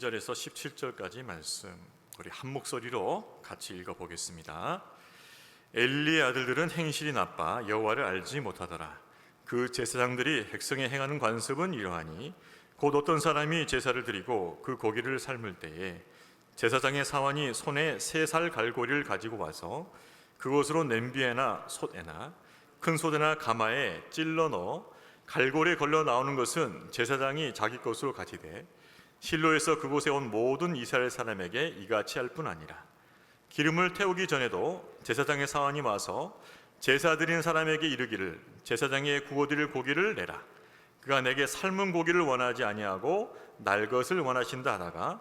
1절에서 17절까지 말씀 우리 한 목소리로 같이 읽어보겠습니다. 엘리의 아들들은 행실이 나빠 여호와를 알지 못하더라. 그 제사장들이 백성에 행하는 관습은 이러하니 곧 어떤 사람이 제사를 드리고 그 고기를 삶을 때에 제사장의 사환이 손에 3살 갈고리를 가지고 와서 그것으로 냄비에나 솥에나 큰 솥에나 가마에 찔러 넣어 갈고리에 걸려 나오는 것은 제사장이 자기 것으로 가지되 실로에서 그곳에 온 모든 이스라엘 사람에게 이같이 할 뿐 아니라 기름을 태우기 전에도 제사장의 사환이 와서 제사 드리는 사람에게 이르기를 제사장의 구워드릴 고기를 내라. 그가 내게 삶은 고기를 원하지 아니하고 날 것을 원하신다 하다가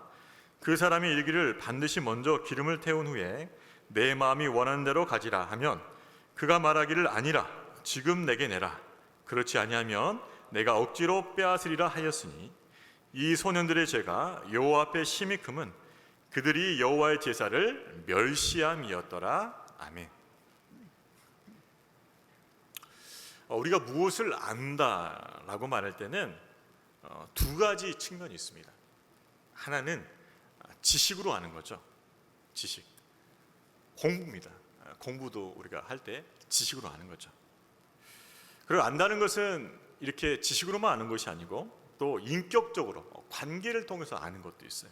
그 사람이 이르기를 반드시 먼저 기름을 태운 후에 내 마음이 원하는 대로 가지라 하면 그가 말하기를 아니라 지금 내게 내라. 그렇지 아니하면 내가 억지로 빼앗으리라 하였으니 이 소년들의 죄가 여호와 앞에 심히 금은 그들이 여호와의 제사를 멸시함이었더라. 아멘. 우리가 무엇을 안다라고 말할 때는 두 가지 측면이 있습니다. 하나는 지식으로 아는 거죠. 지식. 공부입니다. 공부도 우리가 할 때 지식으로 아는 거죠. 그리고 안다는 것은 이렇게 지식으로만 아는 것이 아니고 또 인격적으로 관계를 통해서 아는 것도 있어요.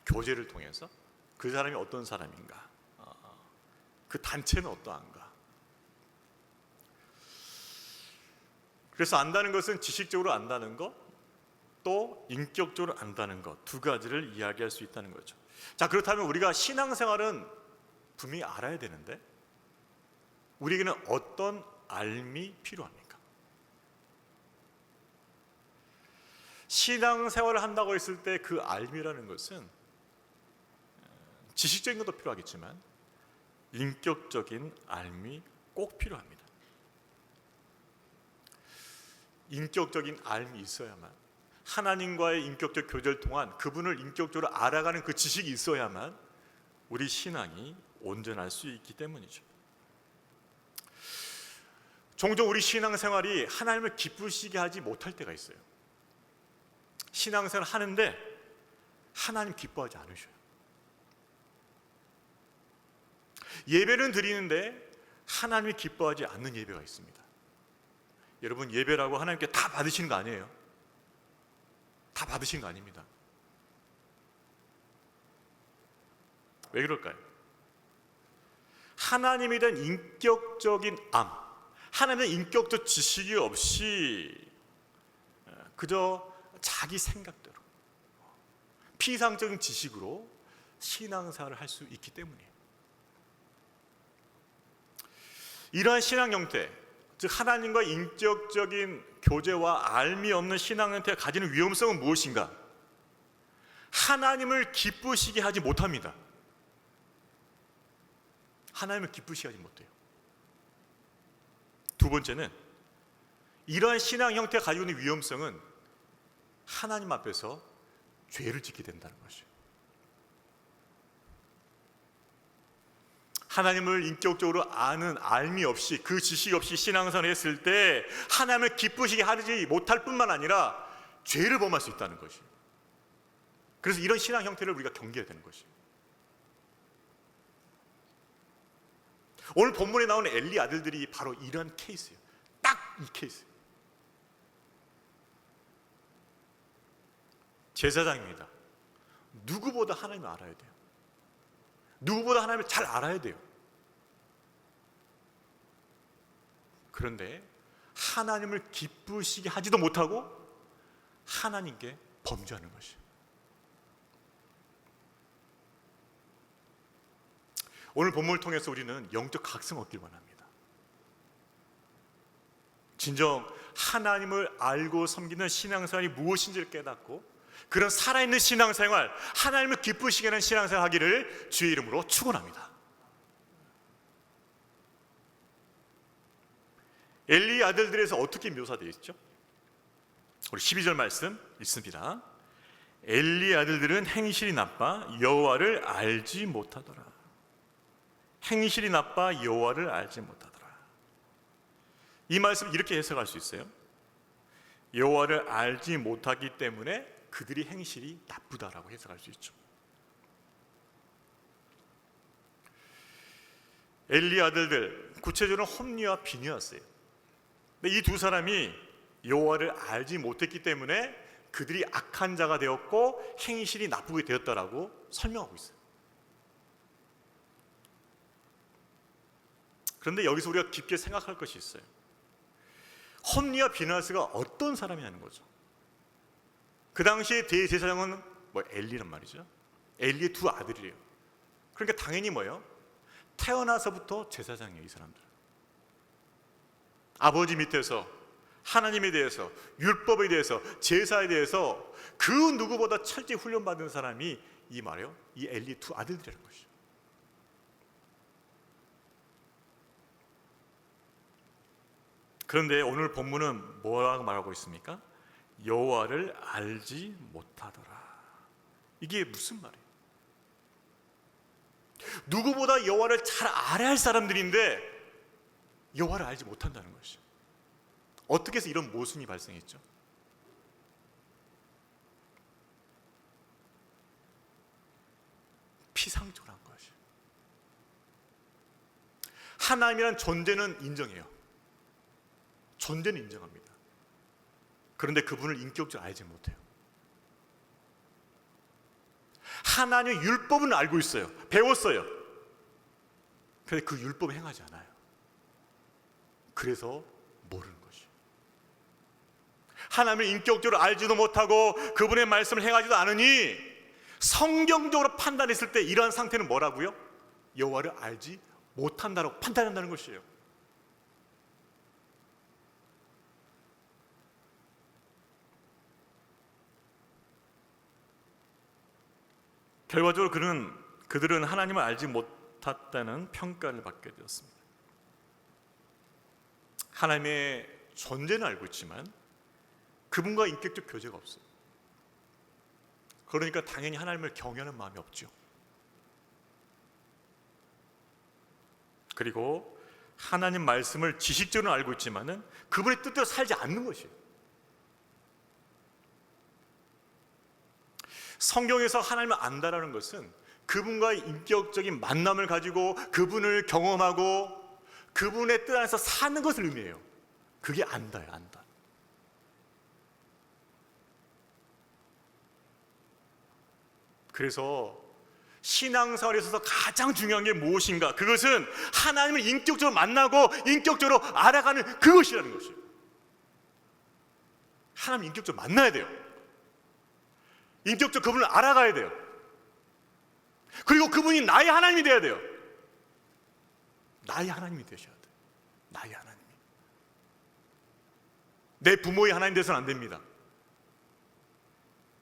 교제를 통해서 그 사람이 어떤 사람인가, 그 단체는 어떠한가. 그래서 안다는 것은 지식적으로 안다는 것, 또 인격적으로 안다는 것, 두 가지를 이야기할 수 있다는 거죠. 자, 그렇다면 우리가 신앙생활은 분명히 알아야 되는데 우리에게는 어떤 알미 필요합니까? 신앙생활을 한다고 했을 때 그 알미라는 것은 지식적인 것도 필요하겠지만 인격적인 알미 꼭 필요합니다. 인격적인 알미 있어야만, 하나님과의 인격적 교제를 통한 그분을 인격적으로 알아가는 그 지식이 있어야만 우리 신앙이 온전할 수 있기 때문이죠. 종종 우리 신앙생활이 하나님을 기쁘시게 하지 못할 때가 있어요. 신앙생활 하는데 하나님 기뻐하지 않으셔요. 예배는 드리는데 하나님이 기뻐하지 않는 예배가 있습니다. 여러분, 예배라고 하나님께 다 받으시는 거 아니에요. 다 받으신 거 아닙니다. 왜 그럴까요? 하나님에 대한 인격적인 암, 하나님에 대한 인격적 지식이 없이 그저 자기 생각대로 피상적인 지식으로 신앙생활을 할 수 있기 때문이에요. 이러한 신앙 형태, 즉 하나님과 인격적인 교제와 알미 없는 신앙 형태가 가지는 위험성은 무엇인가? 하나님을 기쁘시게 하지 못합니다. 하나님을 기쁘시게 하지 못해요. 두 번째는 이러한 신앙 형태가 가지고 있는 위험성은 하나님 앞에서 죄를 짓게 된다는 것이죠. 하나님을 인격적으로 아는 알미 없이, 그 지식 없이 신앙생활을 했을 때 하나님을 기쁘시게 하지 못할 뿐만 아니라 죄를 범할 수 있다는 것이에요. 그래서 이런 신앙 형태를 우리가 경계해야 되는 것이에요. 오늘 본문에 나오는 엘리 아들들이 바로 이런 케이스예요. 딱 이 케이스예요. 제사장입니다. 누구보다 하나님을 알아야 돼요. 누구보다 하나님을 잘 알아야 돼요. 그런데 하나님을 기쁘시게 하지도 못하고 하나님께 범죄하는 것이에요. 오늘 본문을 통해서 우리는 영적 각성 얻길 원합니다. 진정 하나님을 알고 섬기는 신앙생활이 무엇인지를 깨닫고 그런 살아있는 신앙생활, 하나님을 기쁘시게 하는 신앙생활 하기를 주의 이름으로 축원합니다. 엘리의 아들들에서 어떻게 묘사되어 있죠? 우리 12절 말씀 읽습니다. 엘리의 아들들은 행실이 나빠 여호와를 알지 못하더라. 행실이 나빠 여호와를 알지 못하더라. 이 말씀 이렇게 해석할 수 있어요. 여호와를 알지 못하기 때문에 그들이 행실이 나쁘다라고 해석할 수 있죠. 엘리 아들들, 구체적으로 홈리와 비느하스예요. 근데 이 두 사람이 여호와를 알지 못했기 때문에 그들이 악한 자가 되었고 행실이 나쁘게 되었다라고 설명하고 있어요. 그런데 여기서 우리가 깊게 생각할 것이 있어요. 홈리와 비느하스가 어떤 사람이냐는 거죠. 그 당시에 대제사장은 엘리란 말이죠. 엘리의 두 아들이래요. 그러니까 당연히 뭐예요? 태어나서부터 제사장이에요. 이 사람들 아버지 밑에서 하나님에 대해서, 율법에 대해서, 제사에 대해서 그 누구보다 철저히 훈련받은 사람이 이 말이에요. 이 엘리 두 아들들이라는 것이죠. 그런데 오늘 본문은 뭐라고 말하고 있습니까? 여호와를 알지 못하더라. 이게 무슨 말이에요? 누구보다 여호와를 잘 알아야 할 사람들인데 여호와를 알지 못한다는 것이죠. 어떻게 해서 이런 모순이 발생했죠? 피상적으로 한 것이죠. 하나님이란 존재는 인정해요. 존재는 인정합니다. 그런데 그분을 인격적으로 알지 못해요. 하나님의 율법은 알고 있어요. 배웠어요. 그런데 그 율법을 행하지 않아요. 그래서 모르는 것이에요. 하나님을 인격적으로 알지도 못하고 그분의 말씀을 행하지도 않으니 성경적으로 판단했을 때 이러한 상태는 뭐라고요? 여호와를 알지 못한다고 판단한다는 것이에요. 결과적으로 그들은 하나님을 알지 못했다는 평가를 받게 되었습니다. 하나님의 존재는 알고 있지만 그분과 인격적 교제가 없어요. 그러니까 당연히 하나님을 경외하는 마음이 없죠. 그리고 하나님 말씀을 지식적으로 알고 있지만은 그분의 뜻대로 살지 않는 것이에요. 성경에서 하나님을 안다라는 것은 그분과의 인격적인 만남을 가지고 그분을 경험하고 그분의 뜻 안에서 사는 것을 의미해요. 그게 안다예요. 안다. 그래서 신앙생활에 있어서 가장 중요한 게 무엇인가? 그것은 하나님을 인격적으로 만나고 인격적으로 알아가는 그것이라는 것이에요. 하나님 인격적으로 만나야 돼요. 인격적으로 그분을 알아가야 돼요. 그리고 그분이 나의 하나님이 되어야 돼요. 나의 하나님이 되셔야 돼요. 나의 하나님이. 내 부모의 하나님 되서는 안 됩니다.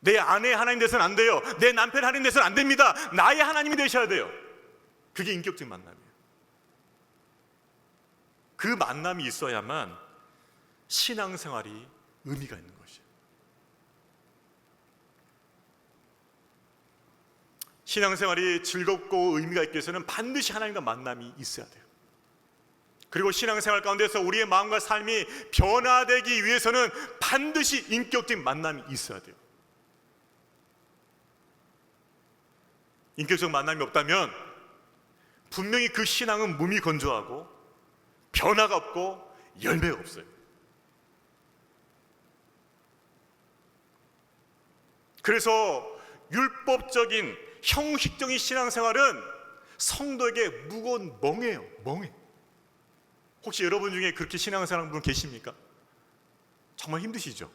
내 아내의 하나님 되서는 안 돼요. 내 남편의 하나님 되서는 안 됩니다. 나의 하나님이 되셔야 돼요. 그게 인격적 만남이에요. 그 만남이 있어야만 신앙생활이 의미가 있는 것이에요. 신앙생활이 즐겁고 의미가 있기 위해서는 반드시 하나님과 만남이 있어야 돼요. 그리고 신앙생활 가운데서 우리의 마음과 삶이 변화되기 위해서는 반드시 인격적인 만남이 있어야 돼요. 인격적 만남이 없다면 분명히 그 신앙은 무미건조하고 변화가 없고 열매가 없어요. 그래서 율법적인 형식적인 신앙생활은 성도에게 무거운 멍해요. 멍해. 혹시 여러분 중에 그렇게 신앙생활하는 분 계십니까? 정말 힘드시죠?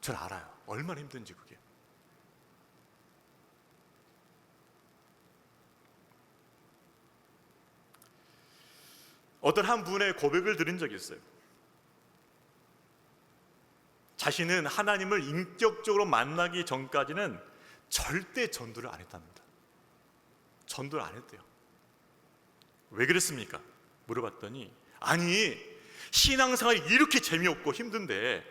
전 알아요. 얼마나 힘든지 그게. 어떤 한 분의 고백을 들은 적이 있어요. 자신은 하나님을 인격적으로 만나기 전까지는 절대 전도를 안 했답니다. 전도를 안 했대요. 왜 그랬습니까? 물어봤더니 아니 신앙생활이 이렇게 재미없고 힘든데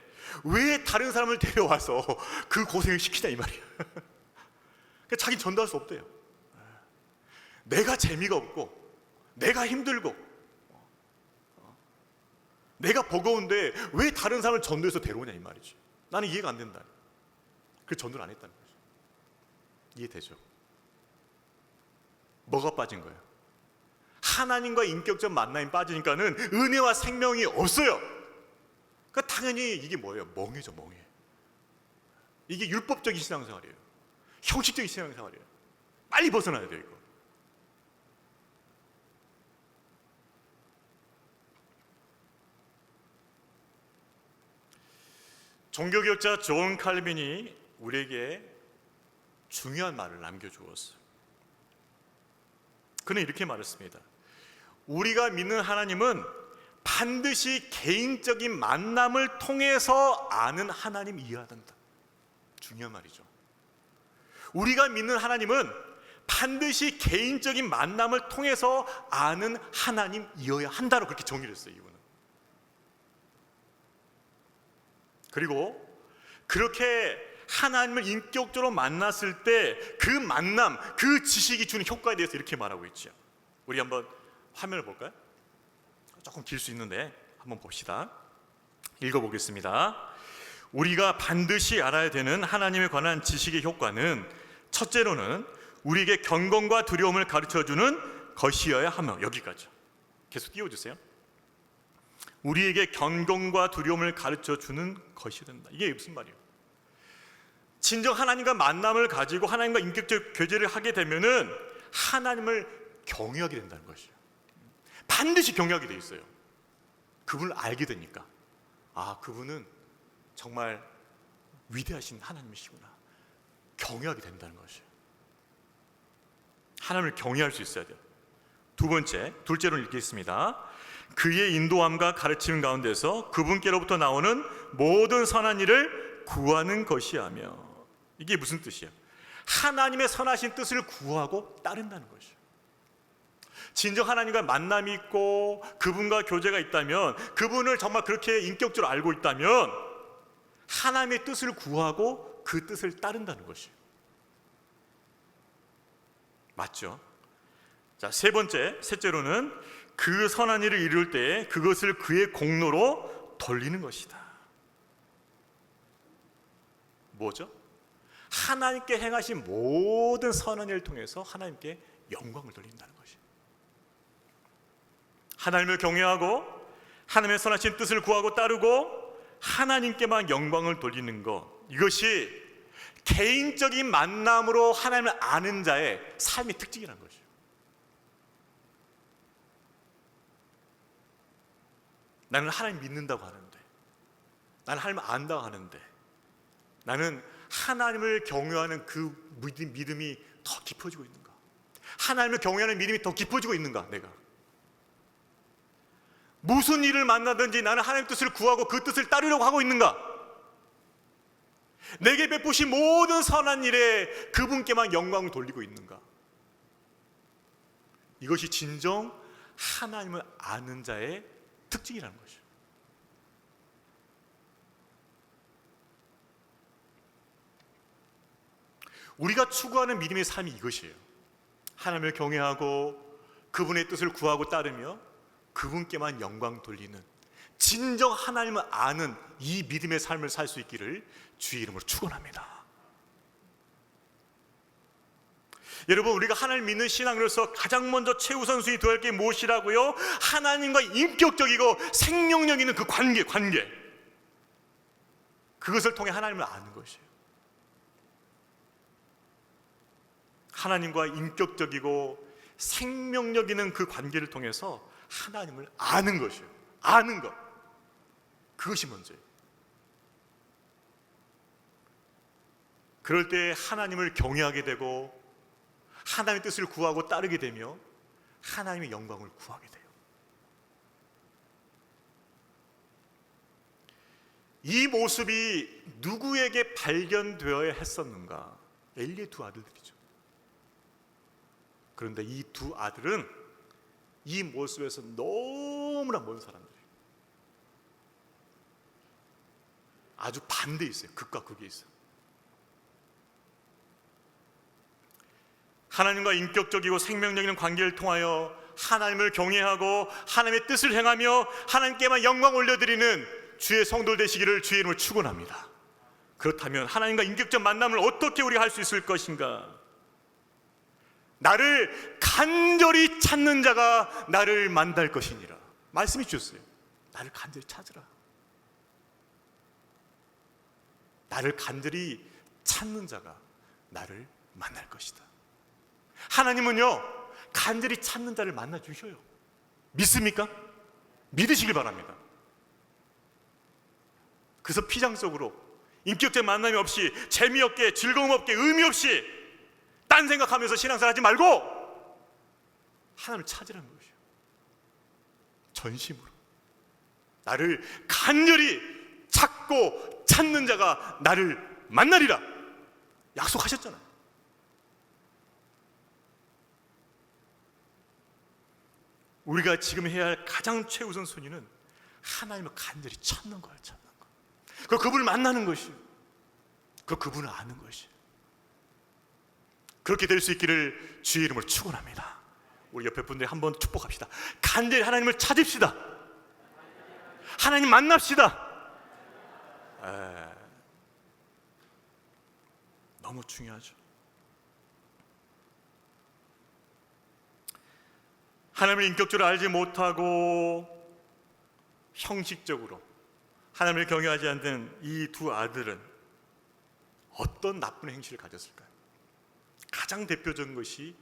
왜 다른 사람을 데려와서 그 고생을 시키냐 이 말이에요. 자기 전도할 수 없대요. 내가 재미가 없고 내가 힘들고 내가 버거운데 왜 다른 사람을 전도해서 데려오냐 이 말이지. 나는 이해가 안 된다. 그래서 전도를 안 했다는 거죠. 이해되죠? 뭐가 빠진 거예요? 하나님과 인격적 만남이 빠지니까는 은혜와 생명이 없어요. 그러니까 당연히 이게 뭐예요? 멍해죠, 멍해. 이게 율법적인 신앙생활이에요. 형식적인 신앙생활이에요. 빨리 벗어나야 돼요, 이거. 종교개혁자 존 칼빈이 우리에게 중요한 말을 남겨주었어요. 그는 이렇게 말했습니다. 우리가 믿는 하나님은 반드시 개인적인 만남을 통해서 아는 하나님이어야 한다. 중요한 말이죠. 우리가 믿는 하나님은 반드시 개인적인 만남을 통해서 아는 하나님이어야 한다고 그렇게 정의를 했어요. 이분은. 그리고 그렇게 하나님을 인격적으로 만났을 때 그 만남, 그 지식이 주는 효과에 대해서 이렇게 말하고 있죠. 우리 한번 화면을 볼까요? 조금 길 수 있는데 한번 봅시다. 읽어보겠습니다. 우리가 반드시 알아야 되는 하나님에 관한 지식의 효과는 첫째로는 우리에게 경건과 두려움을 가르쳐주는 것이어야 하며, 여기까지 계속 띄워주세요. 우리에게 경건과 두려움을 가르쳐주는 것이 된다. 이게 무슨 말이에요? 진정 하나님과 만남을 가지고 하나님과 인격적 교제를 하게 되면은 하나님을 경외하게 된다는 것이에요. 반드시 경외하게 돼 있어요. 그분을 알게 되니까, 아, 그분은 정말 위대하신 하나님이시구나, 경외하게 된다는 것이에요. 하나님을 경외할 수 있어야 돼요. 둘째로 읽겠습니다. 그의 인도함과 가르침 가운데서 그분께로부터 나오는 모든 선한 일을 구하는 것이하며. 이게 무슨 뜻이에요? 하나님의 선하신 뜻을 구하고 따른다는 것이에요. 진정 하나님과 만남이 있고 그분과 교제가 있다면, 그분을 정말 그렇게 인격적으로 알고 있다면 하나님의 뜻을 구하고 그 뜻을 따른다는 것이에요. 맞죠? 자, 셋째로는 그 선한 일을 이룰 때 그것을 그의 공로로 돌리는 것이다. 뭐죠? 하나님께 행하신 모든 선한 일을 통해서 하나님께 영광을 돌린다는 것이에요. 하나님을 경외하고 하나님의 선하신 뜻을 구하고 따르고 하나님께만 영광을 돌리는 것, 이것이 개인적인 만남으로 하나님을 아는 자의 삶의 특징이라는 것이에요. 나는 하나님 믿는다고 하는데, 나는 하나님 안다고 하는데, 나는 하나님을 경외하는 그 믿음이 더 깊어지고 있는가? 하나님을 경외하는 믿음이 더 깊어지고 있는가? 내가 무슨 일을 만나든지 나는 하나님의 뜻을 구하고 그 뜻을 따르려고 하고 있는가? 내게 베푸신 모든 선한 일에 그분께만 영광을 돌리고 있는가? 이것이 진정 하나님을 아는 자의 특징이라는 것이죠. 우리가 추구하는 믿음의 삶이 이것이에요. 하나님을 경외하고 그분의 뜻을 구하고 따르며 그분께만 영광 돌리는, 진정 하나님을 아는 이 믿음의 삶을 살 수 있기를 주의 이름으로 축원합니다. 여러분, 우리가 하나님 믿는 신앙으로서 가장 먼저 최우선순위 되어야 할 게 무엇이라고요? 하나님과 인격적이고 생명력 있는 그 관계, 그것을 통해 하나님을 아는 것이에요. 하나님과 인격적이고 생명력 있는 그 관계를 통해서 하나님을 아는 것이에요. 아는 것, 그것이 먼저예요. 그럴 때 하나님을 경외하게 되고 하나님의 뜻을 구하고 따르게 되며 하나님의 영광을 구하게 돼요. 이 모습이 누구에게 발견되어야 했었는가? 엘리의 두 아들들이죠. 그런데 이 두 아들은 이 모습에서 너무나 먼 사람들이에요. 아주 반대에 있어요. 극과 극에 있어요. 하나님과 인격적이고 생명력 있는 관계를 통하여 하나님을 경외하고 하나님의 뜻을 행하며 하나님께만 영광 올려드리는 주의 성도들 되시기를 주의 이름으로 축원합니다. 그렇다면 하나님과 인격적 만남을 어떻게 우리가 할 수 있을 것인가? 나를 간절히 찾는 자가 나를 만날 것이니라. 말씀이 주셨어요. 나를 간절히 찾으라. 나를 간절히 찾는 자가 나를 만날 것이다. 하나님은요, 간절히 찾는 자를 만나 주셔요. 믿습니까? 믿으시길 바랍니다. 그래서 피장적으로 인격적 만남이 없이, 재미없게, 즐거움 없게, 의미 없이 딴 생각하면서 신앙생활 하지 말고 하나님을 찾으라는 것이에요. 전심으로. 나를 간절히 찾고 찾는 자가 나를 만나리라 약속하셨잖아요. 우리가 지금 해야 할 가장 최우선 순위는 하나님을 간절히 찾는 거예요. 찾는 거. 그분을 만나는 것이에요. 그분을 아는 것이에요. 그렇게 될 수 있기를 주의 이름으로 축원합니다. 우리 옆에 분들이 한번 축복합시다. 간절히 하나님을 찾읍시다. 하나님 만납시다. 너무 중요하죠. 하나님을 인격적으로 알지 못하고 형식적으로 하나님을 경외하지 않는 이 두 아들은 어떤 나쁜 행실을 가졌을까요? 가장 대표적인 것이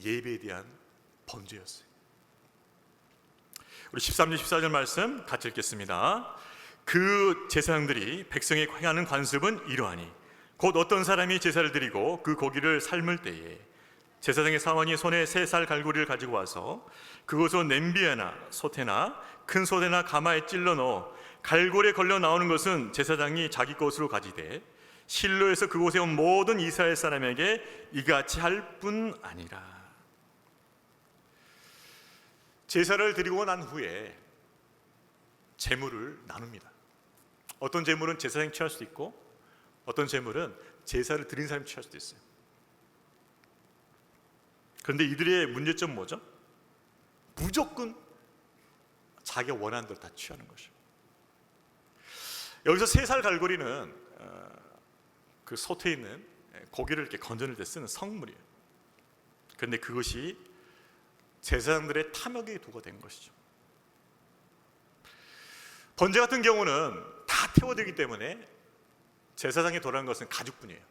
예배에 대한 범죄였어요. 우리 13절 14절 말씀 같이 읽겠습니다. 그 제사장들이 백성에 행하는 관습은 이러하니 곧 어떤 사람이 제사를 드리고 그 고기를 삶을 때에 제사장의 사원이 손에 3살 갈고리를 가지고 와서 그것을 냄비에나 솥에나 큰 솥에나 가마에 찔러 넣어 갈고리에 걸려 나오는 것은 제사장이 자기 것으로 가지되 실로에서 그곳에 온 모든 이스라엘 사람에게 이같이 할 뿐 아니라. 제사를 드리고 난 후에 제물을 나눕니다. 어떤 제물은 제사장이 취할 수도 있고 어떤 제물은 제사를 드린 사람이 취할 수도 있어요. 그런데 이들의 문제점은 뭐죠? 무조건 자기가 원하는 대로 다 취하는 것이에요. 여기서 3살 갈고리는 그 솥에 있는 고기를 이렇게 건져낼 때 쓰는 성물이에요. 그런데 그것이 제사장들의 탐욕의 도가 된 것이죠. 번제 같은 경우는 다 태워되기 때문에 제사장에 도라는 것은 가죽뿐이에요.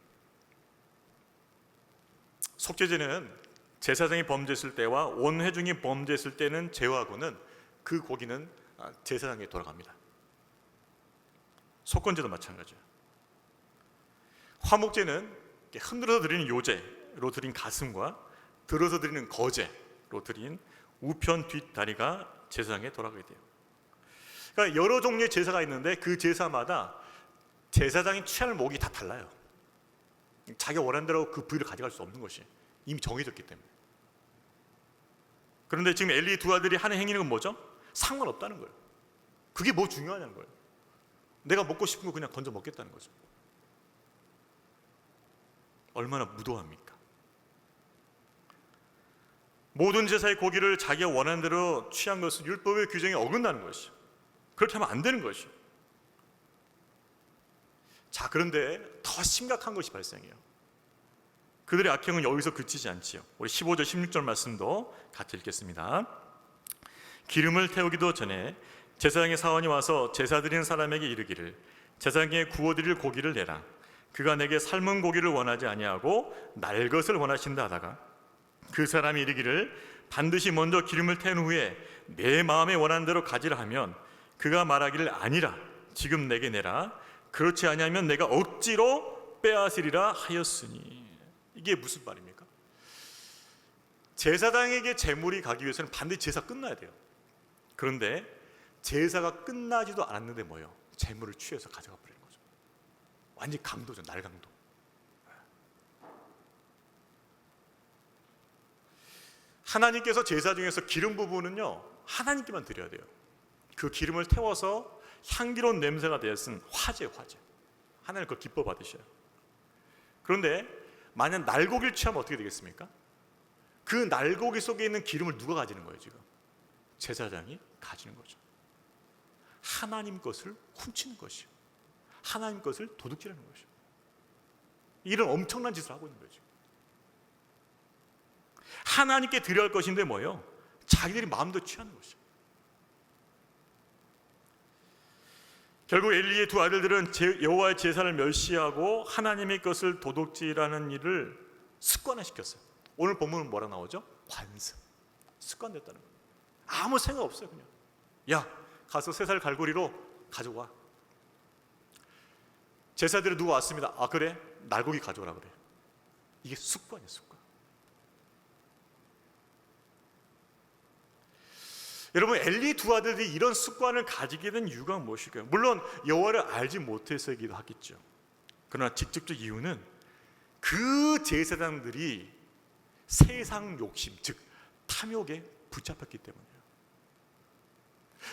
속죄제는 제사장이 범죄했을 때와 온 회중이 범죄했을 때는 제외하고는 그 고기는 제사장에 돌아갑니다. 속건제도 마찬가지예요. 화목제는 흔들어서 드리는 요제로 드린 가슴과 들어서 드리는 거제로 드린 우편 뒷다리가 제사장에 돌아가게 돼요. 그러니까 여러 종류의 제사가 있는데 그 제사마다 제사장이 취할 목이 다 달라요. 자기가 원하는 대로 그 부위를 가져갈 수 없는 것이 이미 정해졌기 때문에. 그런데 지금 엘리 두 아들이 하는 행위는 뭐죠? 상관없다는 거예요. 그게 뭐 중요하냐는 거예요. 내가 먹고 싶은 거 그냥 건져 먹겠다는 거죠. 얼마나 무도합니까? 모든 제사의 고기를 자기가 원하는 대로 취한 것은 율법의 규정에 어긋나는 것이죠. 그렇게 하면 안 되는 것이죠. 자, 그런데 더 심각한 것이 발생해요. 그들의 악행은 여기서 그치지 않지요. 우리 15절 16절 말씀도 같이 읽겠습니다. 기름을 태우기도 전에 제사장의 사원이 와서 제사 드리는 사람에게 이르기를 제사장에 구워드릴 고기를 내라. 그가 내게 삶은 고기를 원하지 아니하고 날 것을 원하신다 하다가 그 사람이 이르기를 반드시 먼저 기름을 태운 후에 내 마음에 원하는 대로 가지라 하면 그가 말하기를 아니라 지금 내게 내라. 그렇지 아니하면 내가 억지로 빼앗으리라 하였으니. 이게 무슨 말입니까? 제사장에게 제물이 가기 위해서는 반드시 제사 끝나야 돼요. 그런데 제사가 끝나지도 않았는데 뭐예요? 제물을 취해서 가져가 버리는 거죠. 완전히 강도죠. 날강도. 하나님께서 제사 중에서 기름 부분은요 하나님께만 드려야 돼요. 그 기름을 태워서 향기로운 냄새가 되었은 화제. 하나님 그걸 기뻐 받으셔요. 그런데 만약 날고기를 취하면 어떻게 되겠습니까? 그 날고기 속에 있는 기름을 누가 가지는 거예요? 지금 제사장이 가지는 거죠. 하나님 것을 훔치는 것이요. 하나님 것을 도둑질하는 것이죠. 이런 엄청난 짓을 하고 있는 거죠. 하나님께 드려야 할 것인데 뭐예요? 자기들이 마음대로 취하는 것이죠. 결국 엘리의 두 아들들은 여호와의 제사를 멸시하고 하나님의 것을 도둑질하는 일을 습관화시켰어요. 오늘 본문은 뭐라 나오죠? 관습. 습관됐다는 거예요. 아무 생각 없어요. 그냥 야, 가서 세 살 갈고리로 가져와. 제사들에 누가 왔습니다. 아 그래? 날고기 가져오라 그래. 이게 습관이에요. 습관. 여러분, 엘리 두 아들이 이런 습관을 가지게 된 이유가 무엇일까요? 물론 여호와를 알지 못해서이기도 하겠죠. 그러나 직접적 이유는 그 제사장들이 세상 욕심, 즉 탐욕에 붙잡혔기 때문이에요.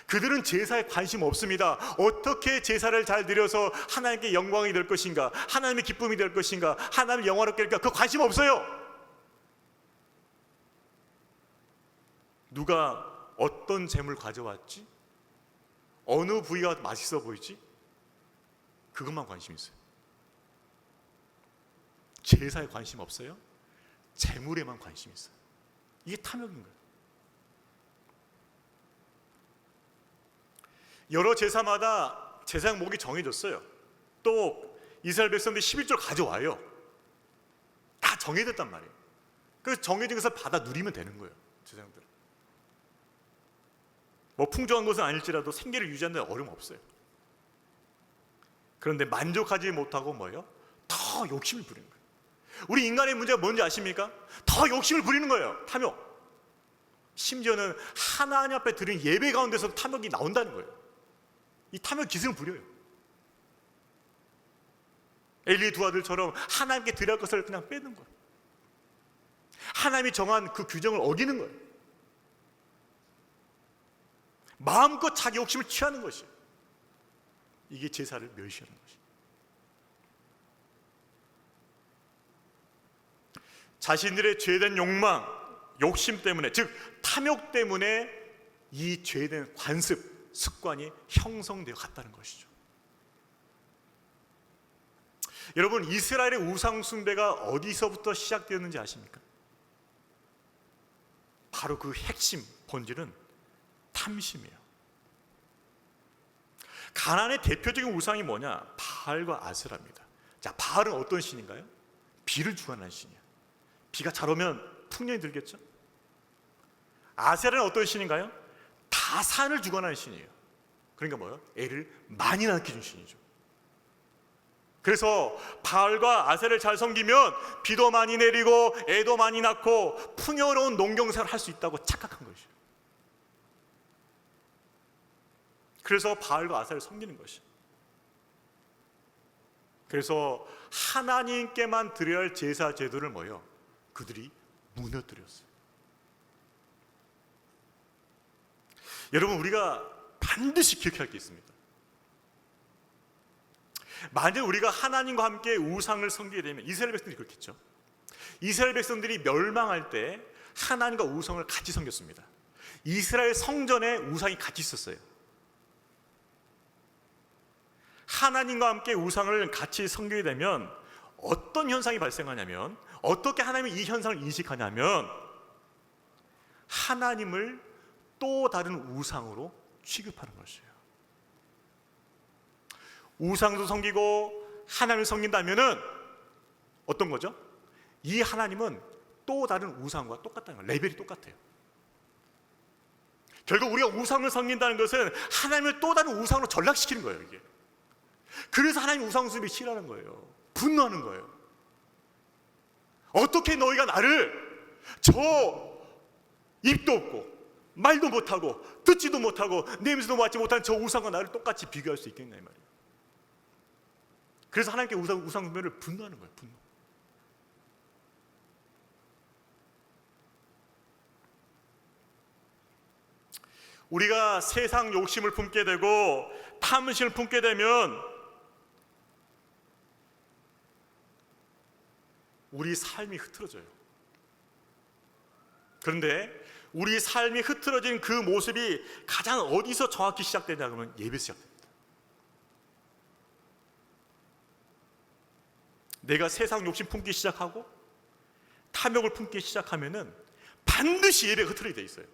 그들은 제사에 관심 없습니다. 어떻게 제사를 잘 드려서 하나님께 영광이 될 것인가, 하나님의 기쁨이 될 것인가, 하나님을 영화롭게 할까, 그 관심 없어요. 누가 어떤 재물 가져왔지? 어느 부위가 맛있어 보이지? 그것만 관심 있어요. 제사에 관심 없어요. 재물에만 관심 있어요. 이게 탐욕인 거예요. 여러 제사마다 제사 목이 정해졌어요. 또 이스라엘 백성들이 11조 가져와요. 다 정해졌단 말이에요. 그래서 정해진 것을 받아 누리면 되는 거예요. 제사장들. 뭐 풍족한 것은 아닐지라도 생계를 유지하는 데 어려움 없어요. 그런데 만족하지 못하고 뭐예요? 더 욕심을 부리는 거예요. 우리 인간의 문제가 뭔지 아십니까? 더 욕심을 부리는 거예요. 탐욕. 심지어는 하나님 앞에 드린 예배 가운데서 탐욕이 나온다는 거예요. 이 탐욕 기승을 부려요. 엘리 두 아들처럼 하나님께 드려야 할 것을 그냥 빼는 거예요. 하나님이 정한 그 규정을 어기는 거예요. 마음껏 자기 욕심을 취하는 것이에요. 이게 제사를 멸시하는 것이에요. 자신들의 죄된 욕망, 욕심 때문에, 즉 탐욕 때문에 이 죄된 관습, 습관이 형성되어 갔다는 것이죠. 여러분, 이스라엘의 우상 숭배가 어디서부터 시작되었는지 아십니까? 바로 그 핵심 본질은 탐심이에요. 가나안의 대표적인 우상이 뭐냐? 바알과 아세라입니다. 자, 바알은 어떤 신인가요? 비를 주관하는 신이에요. 비가 잘 오면 풍년이 들겠죠? 아세라는 어떤 신인가요? 다산을 주관하는 신이에요. 그러니까 뭐예요? 애를 많이 낳게 준 신이죠. 그래서 바알과 아세라를 잘 섬기면 비도 많이 내리고 애도 많이 낳고 풍요로운 농경생활을 할 수 있다고 착각한 것이에요. 그래서 바알과 아세라를 섬기는 것이에요. 그래서 하나님께만 드려야 할 제사 제도를 뭐예요? 그들이 무너뜨렸어요. 여러분, 우리가 반드시 기억해야 할 게 있습니다. 만약 우리가 하나님과 함께 우상을 섬기게 되면, 이스라엘 백성들이 그렇겠죠. 이스라엘 백성들이 멸망할 때 하나님과 우상을 같이 섬겼습니다. 이스라엘 성전에 우상이 같이 있었어요. 하나님과 함께 우상을 같이 섬기게 되면 어떤 현상이 발생하냐면, 어떻게 하나님이 이 현상을 인식하냐면, 하나님을 또 다른 우상으로 취급하는 것이에요. 우상도 섬기고 하나님을 섬긴다면은 어떤 거죠? 이 하나님은 또 다른 우상과 똑같다는 거예요. 레벨이 똑같아요. 결국 우리가 우상을 섬긴다는 것은 하나님을 또 다른 우상으로 전락시키는 거예요. 이게. 그래서 하나님 우상 숭배를 싫어하는 거예요. 분노하는 거예요. 어떻게 너희가 나를 저 입도 없고 말도 못하고 듣지도 못하고 냄새도 맡지 못한 저 우상과 나를 똑같이 비교할 수 있겠냐 이 말이에요. 그래서 하나님께 우상 숭배를 분노하는 거예요. 분노. 우리가 세상 욕심을 품게 되고 탐심을 품게 되면 우리 삶이 흐트러져요. 그런데 우리 삶이 흐트러진 그 모습이 가장 어디서 정확히 시작되냐 그러면 예배에서 시작됩니다. 내가 세상 욕심 품기 시작하고 탐욕을 품기 시작하면은 반드시 예배가 흐트러지게 돼 있어요.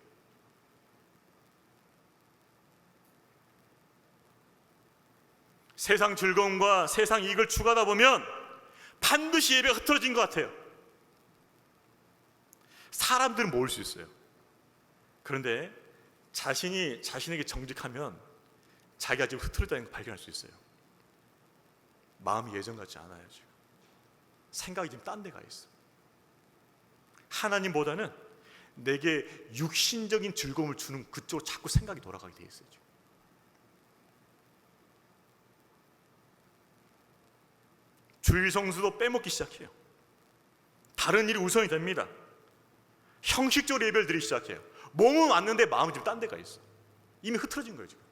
세상 즐거움과 세상 이익을 추구하다 보면 반드시 예배가 흐트러진 것 같아요. 사람들은 모을 수 있어요. 그런데 자신이 자신에게 정직하면 자기가 지금 흐트러졌다는 걸 발견할 수 있어요. 마음이 예전 같지 않아요. 지금 생각이 지금 딴 데 가 있어. 하나님보다는 내게 육신적인 즐거움을 주는 그쪽으로 자꾸 생각이 돌아가게 돼 있어요. 지금. 주일 성수도 빼먹기 시작해요. 다른 일이 우선이 됩니다. 형식적으로 예배를 드리기 시작해요. 몸은 왔는데 마음은 지금 딴 데가 있어. 이미 흐트러진 거예요. 지금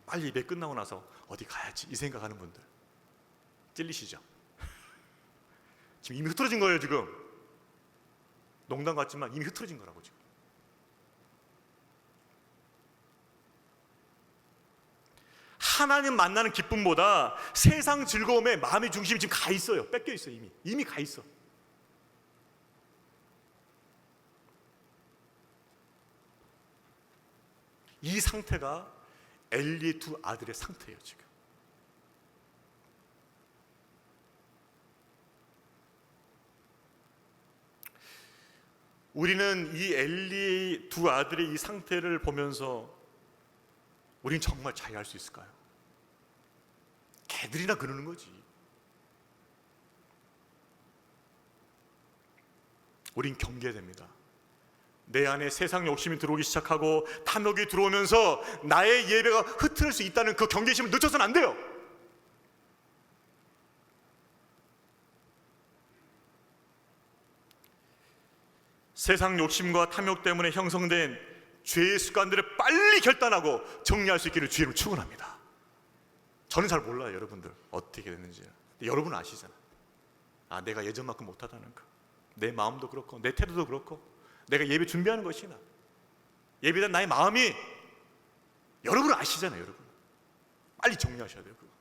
빨리 예배 끝나고 나서 어디 가야지 이 생각하는 분들 찔리시죠? 지금 이미 흐트러진 거예요. 지금 농담 같지만 이미 흐트러진 거라고. 지금 하나님 만나는 기쁨보다 세상 즐거움에 마음의 중심이 지금 가 있어요. 뺏겨 있어요. 이미 가 있어. 이 상태가 엘리의 두 아들의 상태예요. 지금 우리는 이 엘리의 두 아들의 이 상태를 보면서 우린 정말 자유할 수 있을까요? 개들이나 그러는 거지. 우린 경계해야 됩니다. 내 안에 세상 욕심이 들어오기 시작하고 탐욕이 들어오면서 나의 예배가 흐트릴 수 있다는 그 경계심을 늦춰서는 안 돼요. 세상 욕심과 탐욕 때문에 형성된 죄의 습관들을 빨리 결단하고 정리할 수 있기를 주의로 축원합니다. 저는 잘 몰라요. 여러분들 어떻게 됐는지. 여러분은 아시잖아요. 내가 예전만큼 못하다는 거. 내 마음도 그렇고 내 태도도 그렇고 내가 예배 준비하는 것이나 예배에 대한 나의 마음이 여러분은 아시잖아요. 여러분 빨리 정리하셔야 돼요. 그거.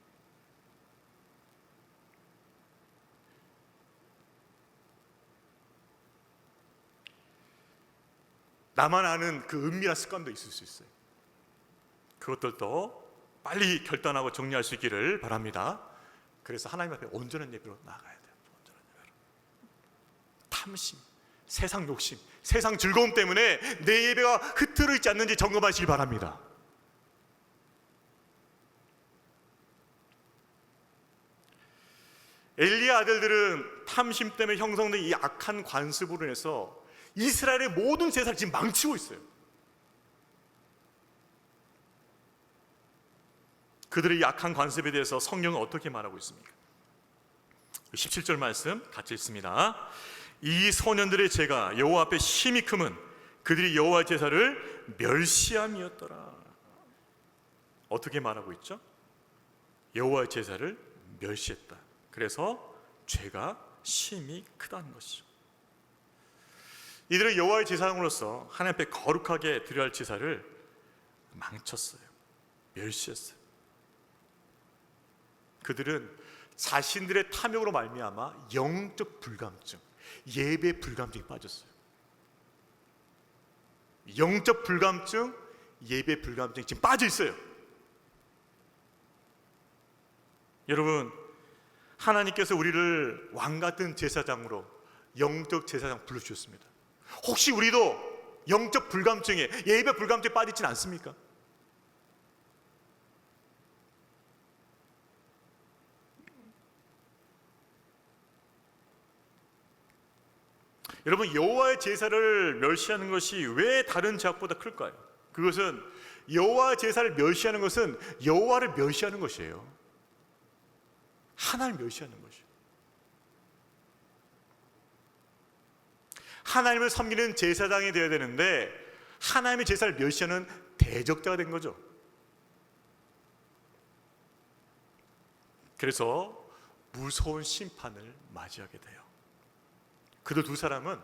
나만 아는 그 은밀한 습관도 있을 수 있어요. 그것들도 빨리 결단하고 정리할 수 있기를 바랍니다. 그래서 하나님 앞에 온전한 예배로 나아가야 돼요. 온전한 예배로. 탐심, 세상 욕심, 세상 즐거움 때문에 내 예배가 흐트러지지 않는지 점검하시기 바랍니다. 엘리의 아들들은 탐심 때문에 형성된 이 악한 관습으로 인해서 이스라엘의 모든 제사를 지금 망치고 있어요. 그들의 약한 관습에 대해서 성경은 어떻게 말하고 있습니까? 17절 말씀 같이 읽습니다. 이 소년들의 죄가 여호와 앞에 심히 크면 그들이 여호와의 제사를 멸시함이었더라. 어떻게 말하고 있죠? 여호와의 제사를 멸시했다. 그래서 죄가 심히 크다는 것이죠. 이들은 여호와의 제사장으로서 하나님 앞에 거룩하게 드려야 할 제사를 망쳤어요. 멸시했어요. 그들은 자신들의 탐욕으로 말미암아 영적 불감증, 예배 불감증에 빠졌어요. 영적 불감증, 예배 불감증이 지금 빠져 있어요. 여러분, 하나님께서 우리를 왕같은 제사장으로 영적 제사장 불러주셨습니다. 혹시 우리도 영적 불감증에, 예배 불감증에 빠지진 않습니까? 여러분, 여호와의 제사를 멸시하는 것이 왜 다른 죄악보다 클까요? 그것은 여호와의 제사를 멸시하는 것은 여호와를 멸시하는 것이에요. 하나님을 멸시하는 것이에요. 하나님을 섬기는 제사장이 되어야 되는데 하나님의 제사를 멸시하는 대적자가 된 거죠. 그래서 무서운 심판을 맞이하게 돼요. 그들 두 사람은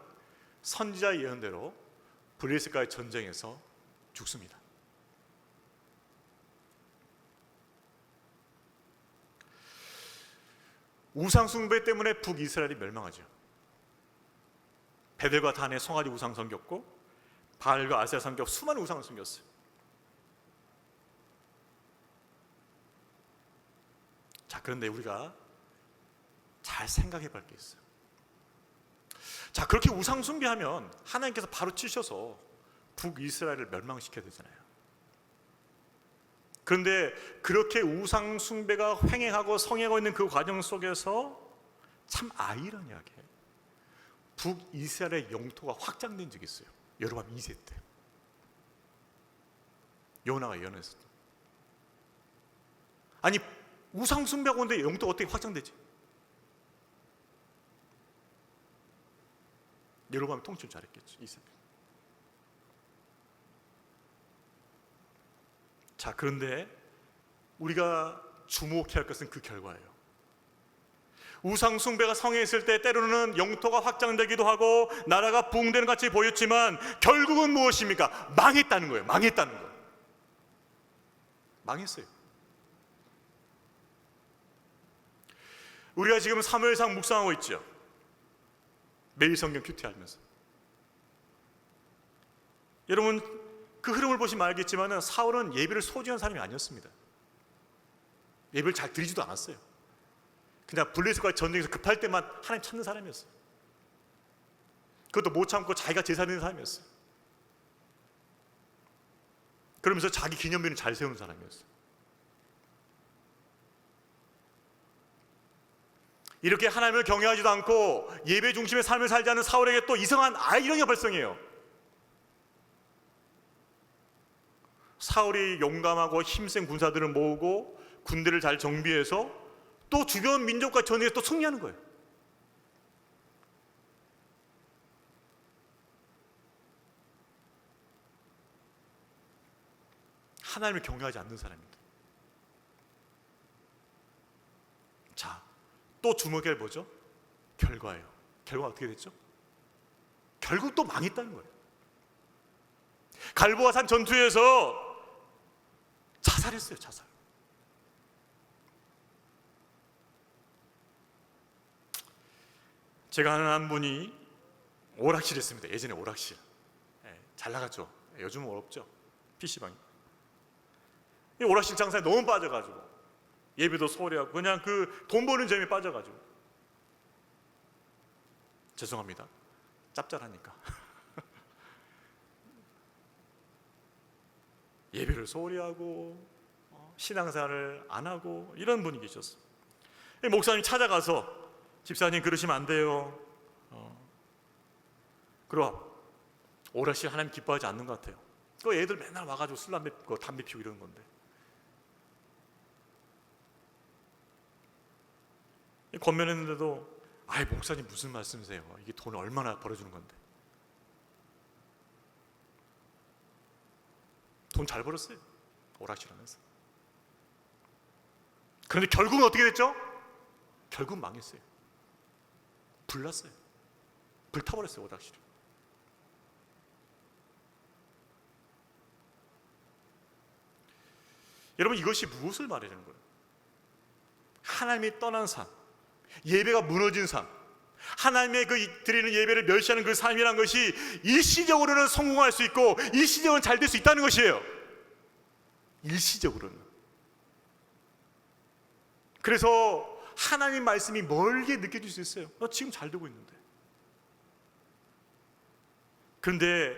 선지자 예언대로 블레셋과의 전쟁에서 죽습니다. 우상 숭배 때문에 북이스라엘이 멸망하죠. 베델과 단에 송아지 우상 섬겼고 바알과 아세라 섬겨 수많은 우상을 섬겼어요. 자, 그런데 우리가 잘 생각해 볼 게 있어요. 자, 그렇게 우상 숭배하면 하나님께서 바로 치셔서 북이스라엘을 멸망시켜야 되잖아요. 그런데 그렇게 우상 숭배가 횡행하고 성행하고 있는 그 과정 속에서 참 아이러니하게 북이스라엘의 영토가 확장된 적이 있어요. 여로보암 2세 때 요나가 예언했었던. 아니, 우상 숭배하고 있는데 영토가 어떻게 확장되지? 여로보암이 통치를 잘했겠죠. 2세 때. 자, 그런데 우리가 주목해야 할 것은 그 결과예요. 우상 숭배가 성행했을 때 때로는 영토가 확장되기도 하고 나라가 부흥되는 같이 보였지만 결국은 무엇입니까? 망했다는 거예요. 망했다는 거예요. 망했어요. 우리가 지금 사무엘상 묵상하고 있죠. 매일 성경 큐티하면서. 여러분, 그 흐름을 보시면 알겠지만 사울은 예배를 소중한 사람이 아니었습니다. 예배를 잘 드리지도 않았어요. 그냥 블레셋과 전쟁에서 급할 때만 하나님 찾는 사람이었어요. 그것도 못 참고 자기가 제사 드리는 사람이었어요. 그러면서 자기 기념비는 잘 세우는 사람이었어요. 이렇게 하나님을 경외하지도 않고 예배 중심의 삶을 살지 않은 사울에게 또 이상한 아이러니가 발생해요. 사울이 용감하고 힘센 군사들을 모으고 군대를 잘 정비해서 또 주변 민족과 전쟁에서 또 승리하는 거예요. 하나님을 경외하지 않는 사람입니다. 자, 또 주목해야 뭐죠? 결과예요. 결과가 어떻게 됐죠? 결국 또 망했다는 거예요. 갈보아 산 전투에서 자살했어요. 자살. 제가 아는 한 분이 오락실 했습니다. 예전에 오락실. 잘 나갔죠. 요즘은 어렵죠. PC방이. 이 오락실 장사에 너무 빠져가지고 예배도 소홀히 하고 그냥 그 돈 버는 재미에 빠져가지고. 죄송합니다. 짭짤하니까. 예배를 소홀히 하고 신앙생활을 안 하고 이런 분이 계셨어요. 목사님 찾아가서 집사님 그러시면 안 돼요. 그럼 오락실 하나님 기뻐하지 않는 것 같아요. 그 애들 맨날 와가지고 술 담배 피우고 이러는 건데. 권면했는데도 아이 목사님 무슨 말씀이세요? 이게 돈을 얼마나 벌어주는 건데. 돈 잘 벌었어요. 오락실 하면서. 그런데 결국은 어떻게 됐죠? 결국 망했어요. 불났어요. 불타버렸어요. 오락실이. 여러분, 이것이 무엇을 말하는 거예요? 하나님이 떠난 삶, 예배가 무너진 삶, 하나님의 그 드리는 예배를 멸시하는 그 삶이란 것이 일시적으로는 성공할 수 있고 일시적으로는 잘 될 수 있다는 것이에요. 일시적으로는. 그래서 하나님 말씀이 멀게 느껴질 수 있어요. 지금 잘 되고 있는데. 그런데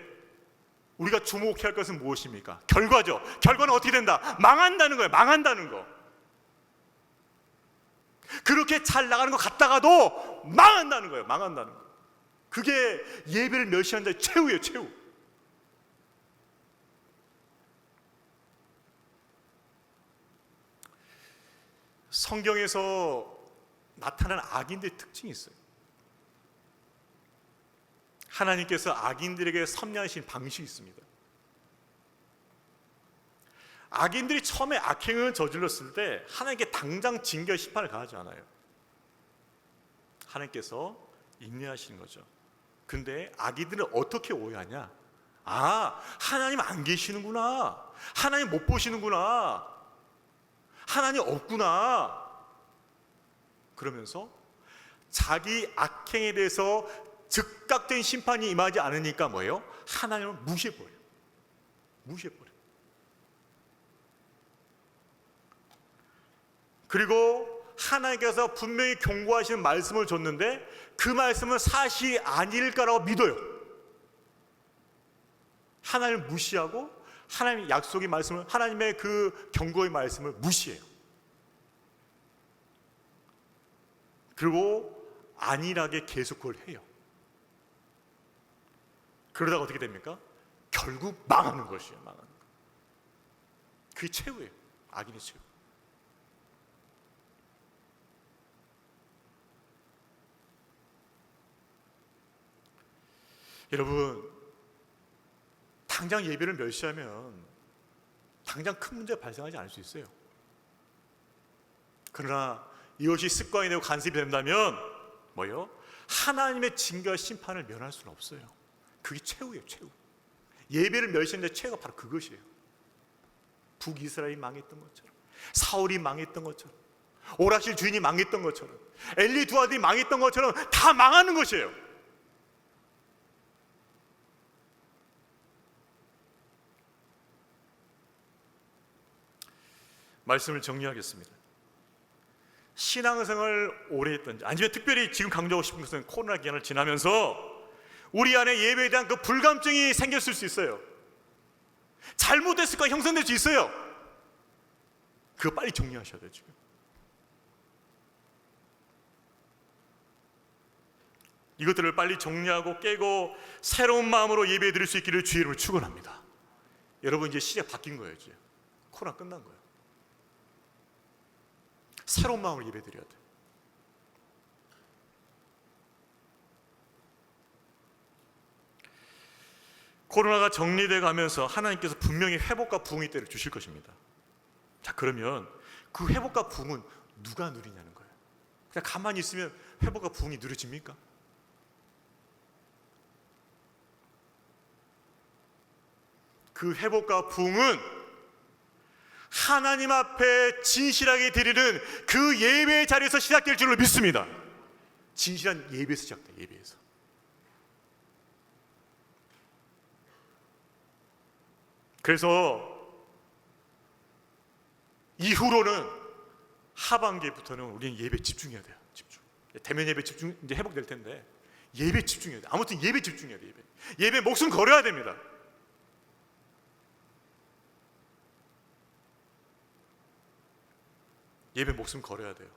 우리가 주목해야 할 것은 무엇입니까? 결과죠. 결과는 어떻게 된다? 망한다는 거예요. 망한다는 거. 그렇게 잘 나가는 것 같다가도 망한다는 거예요. 망한다는 거. 그게 예배를 멸시한 자의 최후예요. 최후. 성경에서 나타나는 악인들의 특징이 있어요. 하나님께서 악인들에게 섭리하신 방식이 있습니다. 악인들이 처음에 악행을 저질렀을 때 하나님께 당장 징계 심판을 가하지 않아요. 하나님께서 인내하시는 거죠. 근데 악인들은 어떻게 오해하냐? 아, 하나님 안 계시는구나. 하나님 못 보시는구나. 하나님 없구나. 그러면서 자기 악행에 대해서 즉각된 심판이 임하지 않으니까 뭐예요? 하나님을 무시해버려요. 그리고 하나님께서 분명히 경고하시는 말씀을 줬는데 그 말씀은 사실이 아닐까라고 믿어요. 하나님을 무시하고 하나님의 약속의 말씀을, 하나님의 그 경고의 말씀을 무시해요. 그리고 안일하게 계속 그걸 해요. 그러다가 어떻게 됩니까? 결국 망하는 것이에요. 망하는 것. 그게 최후예요. 악인의 최후. 여러분, 당장 예배를 멸시하면 당장 큰 문제가 발생하지 않을 수 있어요. 그러나 이것이 습관이 되고 간섭이 된다면 뭐예요? 하나님의 징계와 심판을 면할 수는 없어요. 그게 최후예요. 최후. 예배를 멸시하는데 최후가 바로 그것이에요. 북이스라엘이 망했던 것처럼, 사울이 망했던 것처럼, 오락실 주인이 망했던 것처럼, 엘리 두 아들이 망했던 것처럼 다 망하는 것이에요. 말씀을 정리하겠습니다. 신앙생활을 오래 했던지, 아니면 특별히 지금 강조하고 싶은 것은 코로나 기간을 지나면서 우리 안에 예배에 대한 그 불감증이 생겼을 수 있어요. 잘못된 습관이 형성될 수 있어요. 그거 빨리 정리하셔야 돼요. 지금 이것들을 빨리 정리하고 깨고 새로운 마음으로 예배 드릴 수 있기를 주의 이름으로 축원합니다. 여러분, 이제 시작 바뀐 거예요. 이제 코로나 끝난 거예요. 새로운 마음으로 예배 드려야 돼요. 코로나가 정리돼 가면서 하나님께서 분명히 회복과 부흥의 때를 주실 것입니다. 자, 그러면 그 회복과 부흥은 누가 누리냐는 거예요. 그냥 가만히 있으면 회복과 부흥이 누려집니까? 그 회복과 부흥은 하나님 앞에 진실하게 드리는 그 예배의 자리에서 시작될 줄로 믿습니다. 진실한 예배에서 시작돼요. 예배에서. 그래서 이후로는 하반기부터는 우리는 예배 집중해야 돼요. 집중. 대면 예배 집중 이제 회복될 텐데 예배 집중해야 돼. 아무튼 예배 집중해야 돼. 예배 목숨 걸어야 됩니다. 예배 목숨 걸어야 돼요.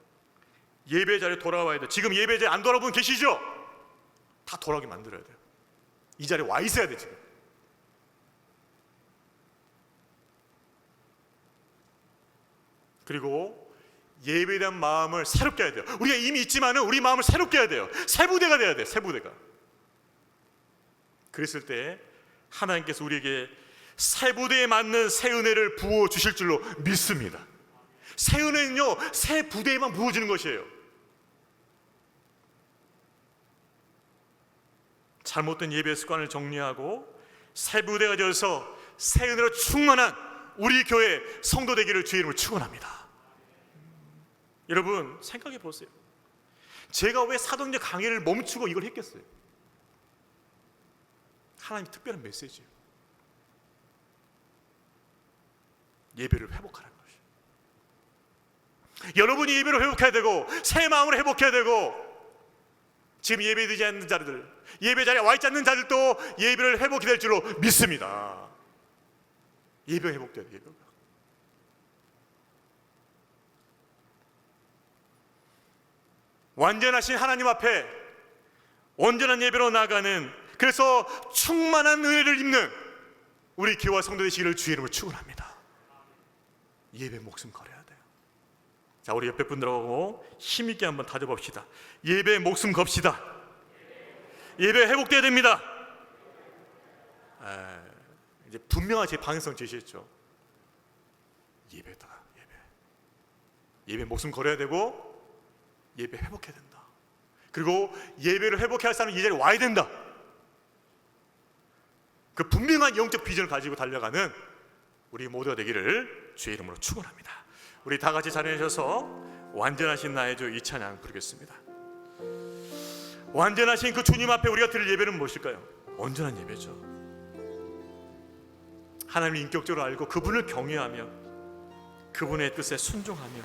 예배 자리에 돌아와야 돼요. 지금 예배 자리에 안 돌아본 분 계시죠? 다 돌아오게 만들어야 돼요. 이 자리에 와 있어야 돼. 지금 그리고 예배에 대한 마음을 새롭게 해야 돼요. 우리가 이미 있지만은 우리 마음을 새롭게 해야 돼요. 새 부대가 돼야 돼요. 새 부대가. 그랬을 때 하나님께서 우리에게 새 부대에 맞는 새 은혜를 부어 주실 줄로 믿습니다. 새 은혜는요, 새 부대에만 부어지는 것이에요. 잘못된 예배 습관을 정리하고 새 부대가 되어서 새 은혜로 충만한 우리 교회 성도 되기를 주의 이름으로 축원합니다. 여러분, 생각해 보세요. 제가 왜 사도행전 강의를 멈추고 이걸 했겠어요? 하나님의 특별한 메시지예요. 예배를 회복하라는 것이에요. 여러분이 예배를 회복해야 되고 새 마음으로 회복해야 되고, 지금 예배되지 않는 자들, 예배 자리에 와 있지 않는 자들도 예배를 회복이 될 줄로 믿습니다. 예배 회복돼야 돼요. 예배가. 완전하신 하나님 앞에 온전한 예배로 나가는, 그래서 충만한 은혜를 입는 우리 교회와 성도 되시기를 주의 이름으로 축원합니다. 예배 목숨 걸어야 돼요. 자, 우리 옆에 분들하고 힘있게 한번 다져봅시다. 예배 목숨 겁시다. 예배 회복돼야 됩니다. 이제 분명한 제 방향성 제시했죠. 예배다. 예배 목숨 걸어야 되고 예배 회복해야 된다. 그리고 예배를 회복해야 할 사람은 이 자리에 와야 된다. 그 분명한 영적 비전을 가지고 달려가는 우리 모두가 되기를 주의 이름으로 축원합니다. 우리 다 같이 자리에 서서 완전하신 나의 주 이 찬양 부르겠습니다. 완전하신 그 주님 앞에 우리가 드릴 예배는 무엇일까요? 온전한 예배죠. 하나님을 인격적으로 알고 그분을 경외하며 그분의 뜻에 순종하며